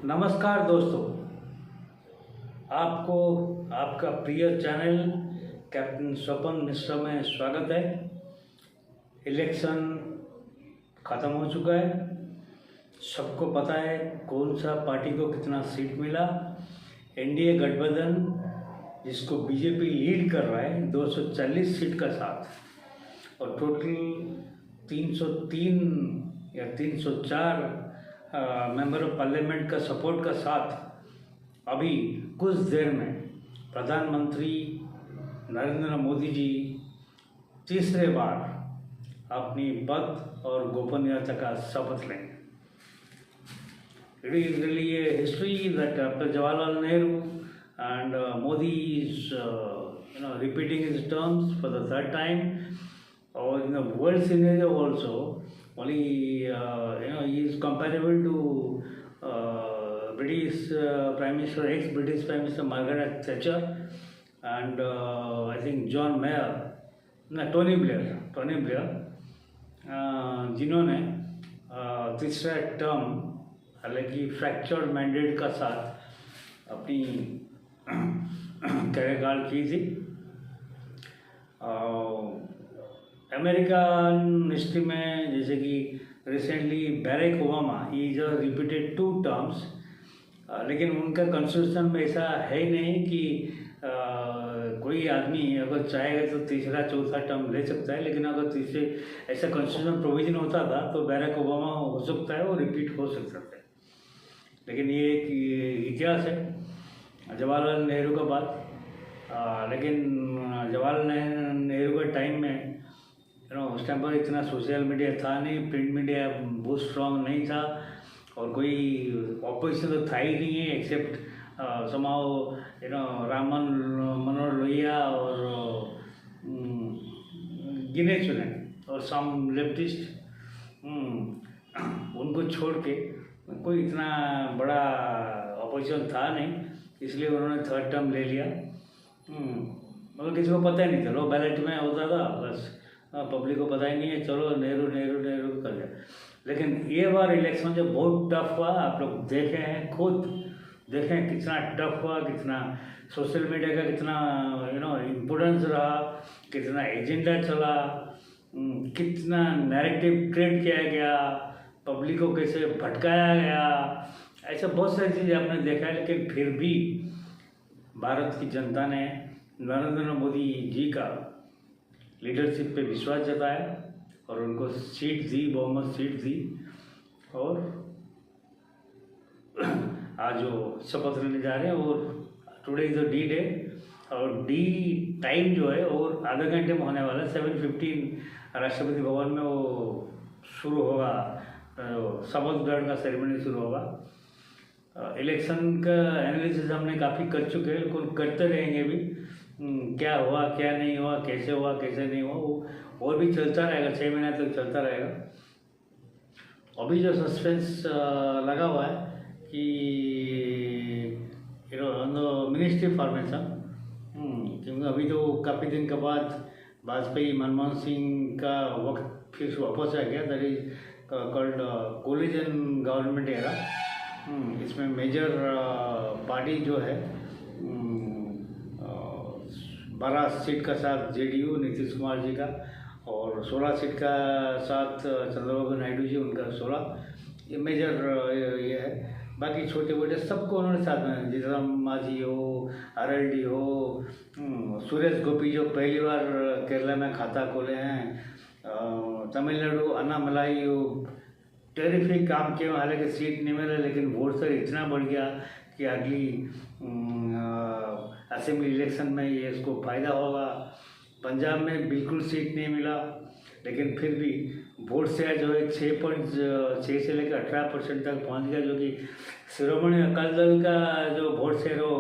नमस्कार दोस्तों, आपको आपका प्रिय चैनल कैप्टन स्वपन मिश्रा में स्वागत है। इलेक्शन ख़त्म हो चुका है। सबको पता है कौन सा पार्टी को कितना सीट मिला। एनडीए गठबंधन जिसको बीजेपी लीड कर रहा है 240 सीट का साथ, और टोटल 303 या 304 मेंबर ऑफ पार्लियामेंट का सपोर्ट का साथ अभी कुछ देर में प्रधानमंत्री नरेंद्र मोदी जी तीसरे बार अपनी पद और गोपनीयता का शपथ लेंगे। It is really a history that after Jawaharlal Nehru and Modi is repeating his terms for the third time, or in the world scenario also, only he is comparable to British Prime Minister, ex-British Prime Minister Margaret Thatcher, and I think Tony Blair, जिन्होंने तीसरा term हालांकि fractured mandate का साथ अपनी कार्यकाल की थी। American history में जैसे कि recently Barack Obama is repeated 2 terms, लेकिन उनका कॉन्स्टिट्यूशन में ऐसा है नहीं कि कोई आदमी अगर चाहेगा तो तीसरा चौथा टर्म ले सकता है। लेकिन अगर तीसरे ऐसा कॉन्स्टिट्यूशन प्रोविजन होता था तो बैरक ओबामा हो सकता है और रिपीट हो सकता है। लेकिन ये एक इतिहास है जवाहरलाल नेहरू का बात। लेकिन जवाहरलाल नेहरू के टाइम में उस टाइम पर इतना सोशल मीडिया था नहीं, प्रिंट मीडिया बहुत स्ट्रॉन्ग नहीं था, और कोई ऑपोजिशन तो था ही नहीं है एक्सेप्ट समाओ राम मनोहर लोहिया और गिने चुने और सम लेफ्टिस्ट, उनको छोड़ के कोई इतना बड़ा ऑपोजिशन था नहीं, इसलिए उन्होंने थर्ड टर्म ले लिया। मतलब किसी को पता ही नहीं था, लो बैलेट में होता था, बस पब्लिक को पता ही नहीं है, चलो नेहरू नेहरू नेहरू कर लिया। लेकिन ये बार इलेक्शन जो बहुत टफ हुआ, आप लोग देखे हैं, खुद देखें कितना टफ हुआ, कितना सोशल मीडिया का कितना इम्पोर्टेंस रहा, कितना एजेंडा चला, कितना नैरेटिव क्रिएट किया गया, पब्लिक को कैसे भटकाया गया, ऐसा बहुत सारी चीज़ें आपने देखा है। लेकिन फिर भी भारत की जनता ने नरेंद्र मोदी जी का लीडरशिप पे विश्वास जताया और उनको सीट दी, बहुमत सीट दी, और आज वो शपथ लेने जा रहे हैं। और today is the D day, और डी टाइम जो है और आधा घंटे में होने वाला है। 7:15 राष्ट्रपति भवन में वो शुरू होगा, शपथ ग्रहण का सेरेमनी शुरू होगा। इलेक्शन का एनालिसिस हमने काफ़ी कर चुके हैं, लेकिन करते रहेंगे भी। क्या हुआ, क्या नहीं हुआ, कैसे नहीं हुआ, वो और भी चलता रहेगा, 6 महीने तक चलता रहेगा। अभी जो सस्पेंस लगा हुआ है कि मिनिस्ट्री फॉर्मेशन, क्योंकि अभी तो काफ़ी दिन के बाद वाजपेयी मनमोहन सिंह का वक्त फिर वापस आ गया, that is called collision government era. इसमें मेजर पार्टी जो है 12 सीट का साथ जेडीयू नीतीश कुमार जी का, और 16 सीट का साथ चंद्रबाबू नायडू जी, उनका 16, ये मेजर ये है। बाकी छोटे मोटे सबको उन्होंने साथ में, जीतराम मांझी हो, आरएलडी हो, सुरेश गोपी जो पहली बार केरला में खाता खोले हैं, तमिलनाडु अन्नामलाई टेरिफिक काम किया। हालांकि सीट नहीं मिला, लेकिन वोट सर इतना बढ़ गया कि अगली असेंबली इलेक्शन में ये इसको फ़ायदा होगा। पंजाब में बिल्कुल सीट नहीं मिला, लेकिन फिर भी वोट शेयर जो है 6.6 से लेकर 18% तक पहुंच गया, जो कि शिरोमणि अकाली दल का जो वोट शेयर हो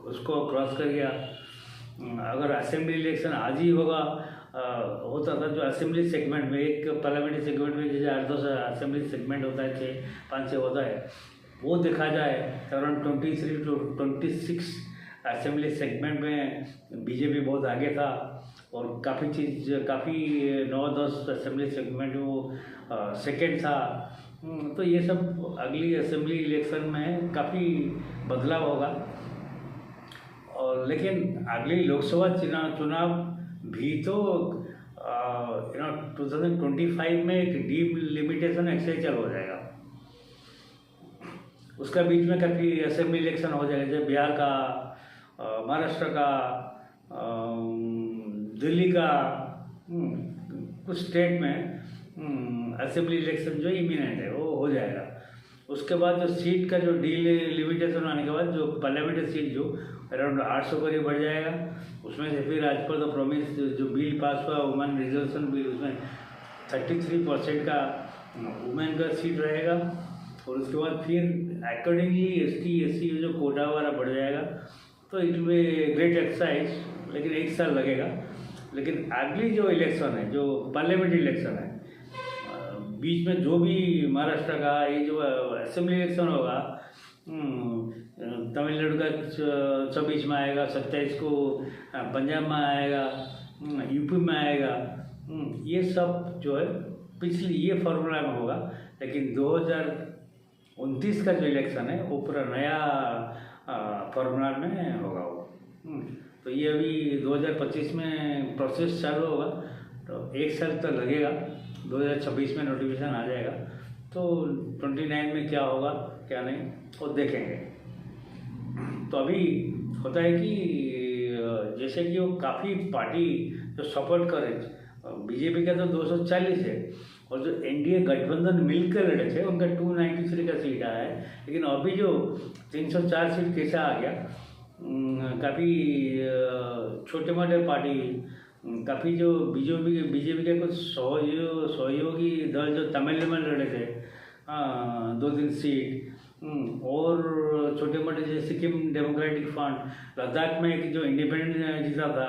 उसको क्रॉस कर गया। अगर असेंबली इलेक्शन आज ही होता था, जो असेंबली सेगमेंट में, एक पार्लियामेंट्री सेगमेंट में जैसे 8-10 असेंबली सेगमेंट होता है, 5-6 होता है, वो देखा जाए तो अराउंड 23 to 26 असेंबली सेगमेंट में बीजेपी बहुत आगे था, और काफ़ी 9-10 असेंबली सेगमेंट में वो सेकेंड था। तो ये सब अगली असेंबली इलेक्शन में काफ़ी बदलाव होगा। और लेकिन अगली लोकसभा चुनाव भी तो 2025 में एक डीलिमिटेशन एक्सचेंज हो जाएगा। उसका बीच में काफ़ी असेंबली इलेक्शन हो जाएगा, जैसे बिहार का, महाराष्ट्र का, दिल्ली का, कुछ स्टेट में असेंबली इलेक्शन जो इमिनेंट है वो हो जाएगा। उसके बाद जो सीट का जो लिमिटेशन आने के बाद जो पार्लियामेंट्री सीट जो अराउंड 800 करीब बढ़ जाएगा। उसमें से फिर आज पर द प्रॉमिस जो बिल पास हुआ वुमेन रिजर्वेशन बिल, उसमें 33% का वुमेन का सीट रहेगा। और उसके बाद फिर अकॉर्डिंगली ST/SC जो कोटा वाला बढ़ जाएगा। तो it will be great exercise, लेकिन 1 साल लगेगा। लेकिन अगली जो इलेक्शन है, जो पार्लियामेंट्री इलेक्शन है, बीच में जो भी महाराष्ट्र का ये जो असेंबली इलेक्शन होगा, तमिलनाडु का 26 में आएगा, 27 को पंजाब में आएगा, यूपी में आएगा, ये सब जो है पिछली ये फॉर्मूला में होगा। लेकिन 2029 का जो इलेक्शन है वो पूरा नया फॉर्मूला में होगा वो। तो ये अभी 2025 में प्रोसेस चालू होगा, तो 1 साल तक लगेगा। 2026 में नोटिफिकेशन आ जाएगा, तो 29 में क्या होगा क्या नहीं वो देखेंगे। तो अभी होता है कि जैसे कि वो काफ़ी पार्टी जो सपोर्ट करे, बीजेपी का तो 240 है, और जो NDA गठबंधन मिलकर लड़े थे उनका 293 का सीट आया है। लेकिन अभी जो 304 सीट कैसा आ गया, काफ़ी छोटे मोटे पार्टी, काफ़ी जो बीजेपी के कुछ सहयोगी दल जो तमिलनाडु में लड़े थे 2-3 सीट, और छोटे मोटे जैसे सिक्किम डेमोक्रेटिक फ्रंट, लद्दाख में एक जो इंडिपेंडेंट जीता था,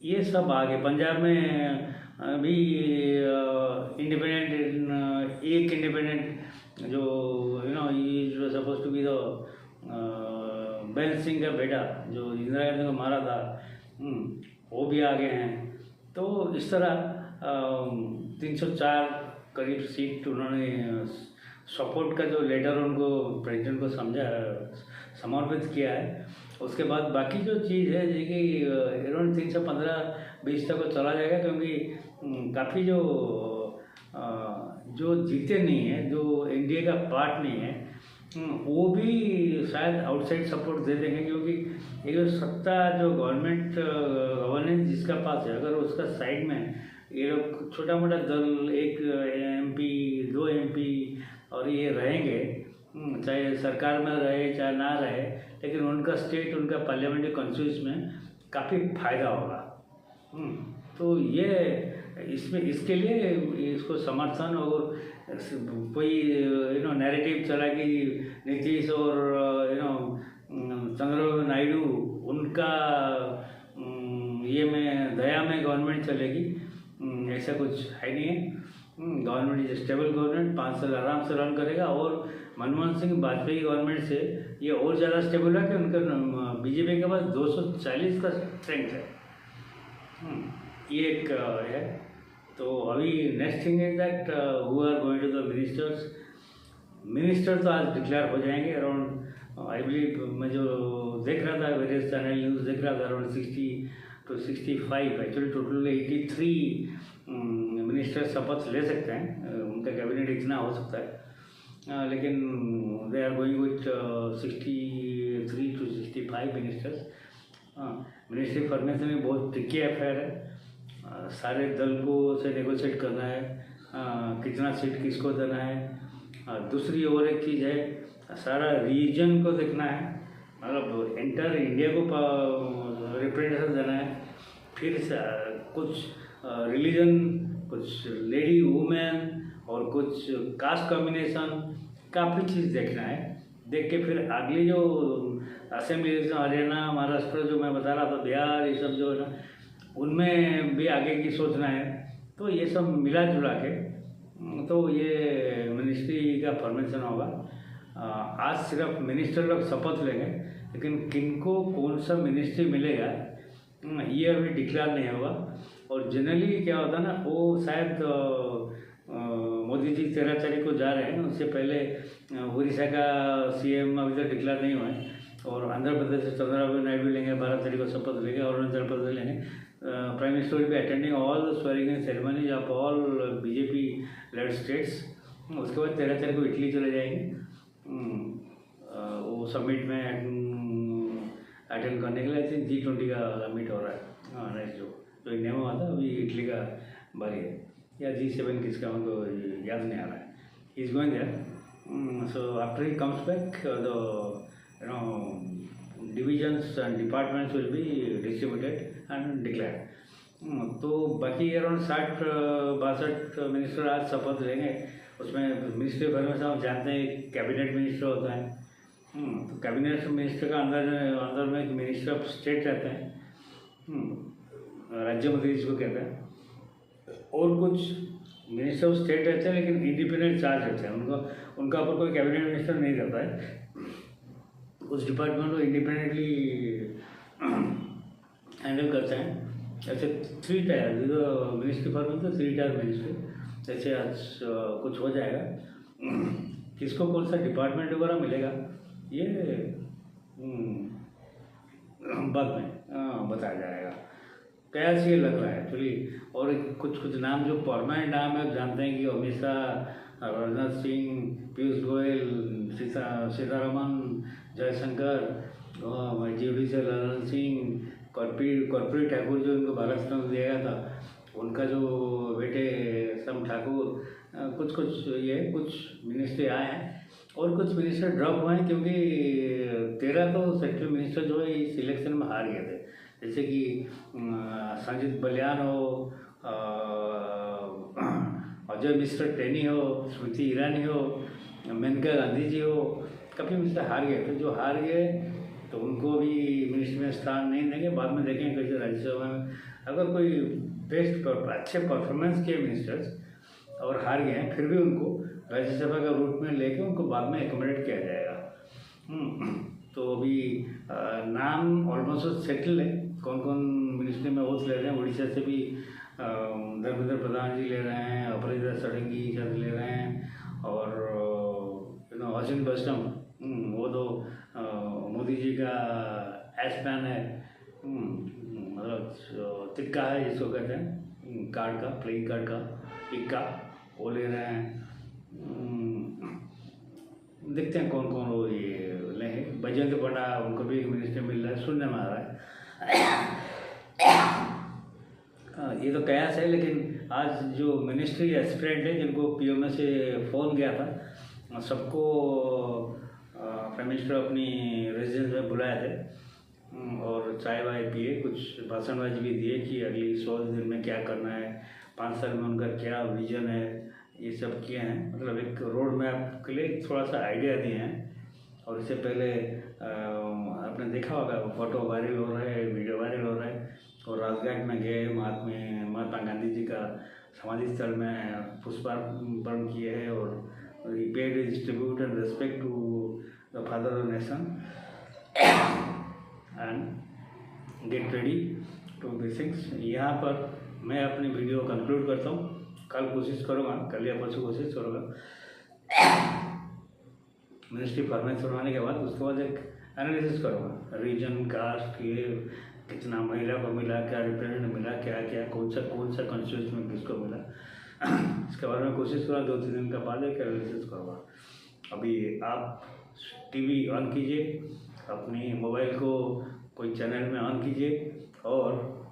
ये सब आ गए। पंजाब में भी इंडिपेंडेंट, एक इंडिपेंडेंट जो ये सपोज टू बी द बैन सिंह का बेटा जो इंदिरा गांधी को मारा था, वो भी आ गए हैं। तो इस तरह 304 करीब सीट उन्होंने सपोर्ट का जो लेटर उनको प्रेसिडेंट को समर्पित किया है। उसके बाद बाकी जो चीज़ है जो कि अराउंड 315-20 तक वो चला जाएगा, क्योंकि काफ़ी जो जीते नहीं है, जो एनडीए का पार्ट नहीं है, वो भी शायद आउटसाइड सपोर्ट दे देंगे। क्योंकि ये जो सत्ता जो गवर्नेंस जिसका पास है, अगर उसका साइड में ये लोग छोटा मोटा दल, एक MP 2 MP और ये रहेंगे, चाहे सरकार में रहे चाहे ना रहे, लेकिन उनका स्टेट, उनका पार्लियामेंट्री कॉन्स्टिट्यूंसी में काफ़ी फायदा होगा। तो ये इसमें इसके लिए इसको समर्थन, और कोई नैरेटिव चला कि नीतीश और चंद्रबाबू नायडू उनका ये में दया में गवर्नमेंट चलेगी, ऐसा कुछ है नहीं है। गवर्नमेंट इज स्टेबल गवर्नमेंट, 5 साल आराम से रन करेगा। और मनमोहन सिंह वाजपेयी गवर्नमेंट से ये और ज़्यादा स्टेबल है कि उनका बीजेपी के पास 240 का स्ट्रेंथ है। ये एक है। तो अभी next thing is that who are going to the minister तो आज डिक्लेयर हो जाएंगे अराउंड, आई बिलीव, मैं जो देख रहा था वेरियस चैनल न्यूज़ देख रहा था, around 60 to 65, actually total 83 minister शपथ ले सकते हैं। उनका कैबिनेट इतना हो सकता है, लेकिन they are going with 63 to 65 ministers. Ministry formation में बहुत ट्रिकी अफेयर है। सारे दल को से नेगोशिएट करना है, कितना सीट किसको देना है। दूसरी और एक चीज़ है, सारा रीजन को देखना है, मतलब एंटायर इंडिया को रिप्रेजेंटेशन देना है। फिर कुछ रिलीजन, कुछ लेडी वुमेन और कुछ कास्ट कॉम्बिनेशन, काफ़ी चीज़ देखना है। देख के फिर अगली जो असेंबली, हरियाणा, महाराष्ट्र जो मैं बता रहा था, बिहार, ये सब जो है ना, उनमें भी आगे की सोचना है। तो ये सब मिला जुला के तो ये मिनिस्ट्री का फॉर्मेशन होगा। आज सिर्फ मिनिस्टर लोग शपथ लेंगे, लेकिन किनको कौन सा मिनिस्ट्री मिलेगा ये अभी डिक्लेयर नहीं होगा। और जनरली क्या होता है ना, वो शायद मोदी जी 13 तारीख को जा रहे हैं, उससे पहले उड़ीसा का सीएम अभी तक डिक्लेयर नहीं हुआ है, और आंध्र प्रदेश से चंद्रबाबू नायडू लेंगे, 12 तारीख को शपथ लेंगे, और अरुणाचल प्रदेश लेंगे। Prime minister will be attending all the swearing in ceremonies of all BJP lead states. उसके बाद 13 तारीख को इटली चले जाएंगे, वो समिट में अटेंड करने के लिए। G20 का समिट हो रहा है, हाँ नेक्स्ट जो इंडिया में हुआ था, अभी इटली का बारी है, या G7 किसका उनको याद नहीं आ रहा है। He is going there, so after he comes back the divisions and departments will be distributed and declared। तो बाकी अराउंड 60-62 मिनिस्टर आज शपथ लेंगे। उसमें मिनिस्ट्री भर में सब जानते हैं कैबिनेट मिनिस्टर होता है, तो कैबिनेट मिनिस्टर का अंदर में एक मिनिस्टर ऑफ स्टेट रहते हैं, राज्य मंत्री जिसको कहते हैं, और कुछ मिनिस्टर ऑफ स्टेट रहते हैं लेकिन इंडिपेंडेंट चार्ज रहते हैं। उनका ऊपर कोई कैबिनेट मिनिस्टर नहीं रहता है, उस डिपार्टमेंट को इंडिपेंडेंटली हैंडल करते हैं। ऐसे 3 टायर मिनिस्ट्री डिपार्टमेंट तो 3 टायर मिनिस्ट्री, जैसे आज कुछ हो जाएगा, किसको कौन सा डिपार्टमेंट वगैरह मिलेगा ये बाद में बताया जाएगा। क्या से लग रहा है एक्चुअली, और कुछ नाम जो परमानेंट नाम है जानते हैं कि अमित शाह, राजनाथ सिंह, पीयूष गोयल, सीतारमन, जयशंकर, जी से ललन सिंह, कर्पूरी ठाकुर जो इनको भारत रत्न दिया गया था, उनका जो बेटे सम ठाकुर, कुछ मिनिस्ट्री आए हैं, और कुछ मिनिस्टर ड्रॉप हुए हैं क्योंकि 13 तो सेंट्रल मिनिस्टर जो है इस इलेक्शन में हार गए थे, जैसे कि संजीत बलियान हो, अजय मिश्रा टेनी हो, स्मृति ईरानी हो, मेनका गांधी जी हो, काफ़ी मिनिस्टर हार गए थे। जो हार गए तो उनको भी मिनिस्ट्री में स्थान नहीं देंगे, बाद में देखेंगे कैसे राज्यसभा में। अगर कोई बेस्ट अच्छे परफॉर्मेंस किए मिनिस्टर्स और हार गए हैं, फिर भी उनको राज्यसभा का रूट में लेके उनको बाद में एकोमोडेट किया जाएगा। तो अभी नाम ऑलमोस्ट सेटल है, कौन कौन मिनिस्ट्री में ओथ ले रहे हैं। उड़ीसा से भी धर्मेंद्र प्रधान जी ले रहे हैं, अपराजिता षडंगी जी ले रहे हैं, और अश्विनी वैष्णव, वो तो मोदी जी का एस्पैन है, मतलब तिक्का है जिसको कहते हैं, कार्ड का, प्लेइंग कार्ड का टिक्का, वो ले रहे हैं। देखते हैं कौन कौन वो ये लेंगे। बजेंद्र पांडा, उनको भी मिनिस्टर मिल रहा है, सुनने में आ रहा है। ये तो कयास है, लेकिन आज जो मिनिस्ट्री एस्पिरेंट है जिनको पीएमओ से फ़ोन गया था, सबको प्राइम मिनिस्टर अपनी रेजिडेंस में बुलाए थे, और चाय वाय पिए, कुछ भाषण वाज भी दिए कि अगली 100 दिन में क्या करना है, 5 साल में उनका क्या विजन है, ये सब किए हैं। मतलब एक रोड मैप के लिए थोड़ा सा आइडिया दिए हैं। और इससे पहले आपने देखा होगा फोटो वायरल हो रहा है, वीडियो वायरल हो रहा है, और राजघाट में गए, महात्मा गांधी जी का समाधि स्थल में पुष्पार्पण किए हैं, और he paid his tribute and respect to the father of the nation and get ready to these things। यहाँ पर मैं अपनी वीडियो कंक्लूड करता हूँ। कल कोशिश करूँगा, कल या परसों कोशिश करूँगा मिनिस्ट्री फॉर्मेट करवाने के बाद, उसके बाद एक एनालिसिस करूँगा रीजन, कास्ट, ये कितना महिला को मिला, क्या रिप्रेजेंट मिला, क्या क्या कौन सा कॉन्स्टिट्यूशन में किसको मिला, इसके बारे में कोशिश करूँगा। 2-3 दिन का बाद एक एनालिसिस करूँगा। अभी आप टीवी ऑन कीजिए, अपनी मोबाइल को कोई चैनल में ऑन कीजिए, और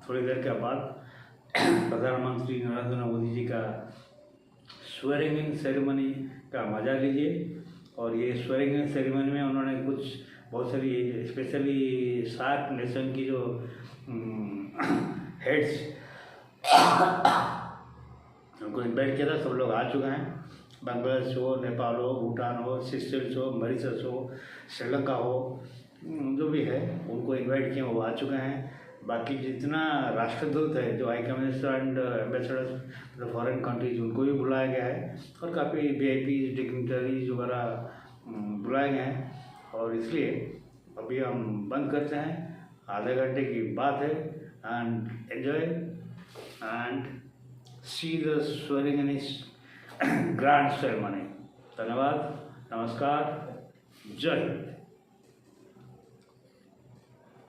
थोड़ी देर के बाद प्रधानमंत्री नरेंद्र मोदी जी का स्वेरिंग इन सेरेमनी का मजा लीजिए। और ये स्वेरिंग इन सेरेमनी में उन्होंने बहुत सारी स्पेशली 7 नेशन की जो हेड्स उनको इन्वाइट किया था, सब लोग आ चुके हैं। बांग्लादेश हो, नेपाल हो, भूटान हो, सिस्टर्स हो, मॉरिशस हो, श्रीलंका हो, जो भी है उनको इन्वाइट किए, वो आ चुके हैं। बाकी जितना राष्ट्रदूत है, जो high commissioner and ambassador foreign countries, उनको भी बुलाया गया है, और काफ़ी VIP डिग्निटरीज वगैरह बुलाए गए हैं। और इसलिए अभी हम बंद करते हैं, आधे घंटे की बात है, and enjoy and see the swearing in grand ceremony. धन्यवाद, नमस्कार, जय हिंद।